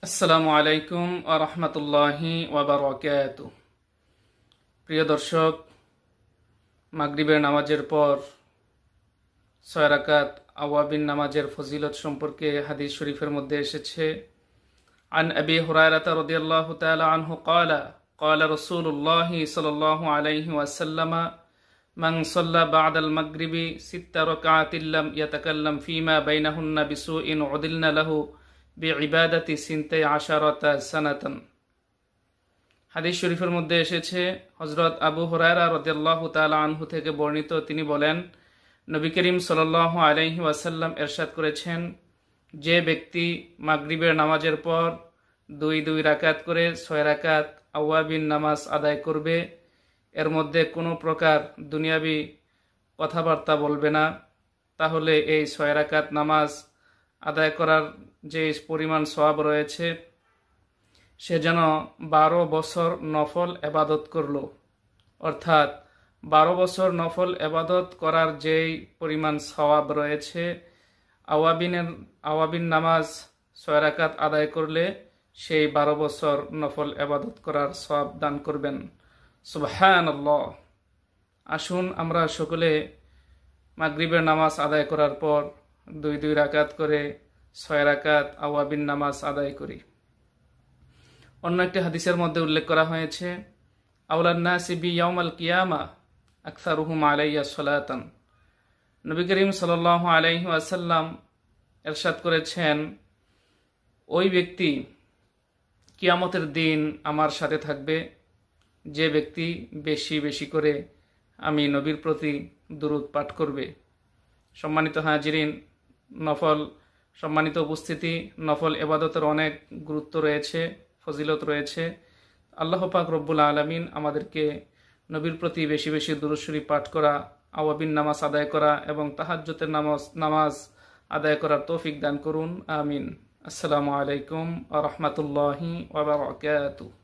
আসসালামু আলাইকুম ওয়া রাহমাতুল্লাহি ওয়া বারাকাতুহু। প্রিয় দর্শক, মাগরিবের নামাজের পর 6 রাকাত আওয়াবিন নামাজের ফজিলত সম্পর্কে হাদিস শরীফের মধ্যে এসেছে। আন আবি হুরায়রা রাদিয়াল্লাহু তাআলা আনহু ক্বালা ক্বালা রাসূলুল্লাহি সাল্লাল্লাহু আলাইহি ওয়াসাল্লাম মান সাল্লা বা'দাল মাগরিবি 6 রাকাতিন লাম ইয়াতাকাল্লাম ফীমা বাইনাহুন্না বিসুইন উদিলনা লাহু বিইবাদাতি সিনতাই আশারাতা সানাতান। হাদিস শরীফের মধ্যে এসেছে, হযরত আবু হুরায়রা রাদিয়াল্লাহু তাআলা আনহু থেকে বর্ণিত, তিনি বলেন, নবী করিম সাল্লাল্লাহু আলাইহি ওয়াসাল্লাম ইরশাদ করেছেন, যে ব্যক্তি মাগরিবের নামাজের পর 2 রাকাত করে 6 রাকাত আওয়াবিন নামাজ আদায় করবে, এর মধ্যে কোনো প্রকার দুনিয়াবি কথাবার্তা বলবে না, তাহলে এই 6 রাকাত নামাজ আদায় করার যে পরিমাণ সওয়াব রয়েছে, সে যেন 12 বছর নফল এবাদত করল। অর্থাৎ 12 বছর নফল এবাদত করার যেই পরিমাণ সওয়াব রয়েছে, আওয়াবিন নামাজ 6 রাকাত আদায় করলে সেই 12 বছর নফল এবাদত করার সওয়াব দান করবেন। সুবহানাল্লাহ। আসুন আমরা সকলে মাগরিবের নামাজ আদায় করার পর 2 রাকাত করে 6 রাকাত আওয়াবিন নামাজ আদায় করি। অন্য একটি হাদিসের মধ্যে উল্লেখ করা হয়েছে, আওলান নাসি বি ইয়াউমাল কিয়ামা আকসারুহুম আলাইয়া সালাতান। নবী করিম সাল্লাল্লাহু আলাইহি ওয়াসাল্লাম ইরশাদ করেছেন, ওই ব্যক্তি কিয়ামতের দিন আমার সাথে থাকবে যে ব্যক্তি বেশি বেশি করে আমি নবীর প্রতি দুরূদ পাঠ করবে। সম্মানিত হাজিরিন, সম্মানিত উপস্থিতি, নফল ইবাদতের অনেক গুরুত্ব রয়েছে, ফজিলত রয়েছে। আল্লাহ পাক রব্বুল আলামিন আমাদেরকে নবীর প্রতি বেশি বেশি দুরূদ শরীফ পাঠ করা, আওয়াবিন নামাজ আদায় করা এবং তাহাজ্জুদের নামাজ আদায় করার তৌফিক দান করুন। আমিন। আসসালামু আলাইকুম ওয়া রাহমাতুল্লাহি ওয়া বারাকাতুহু।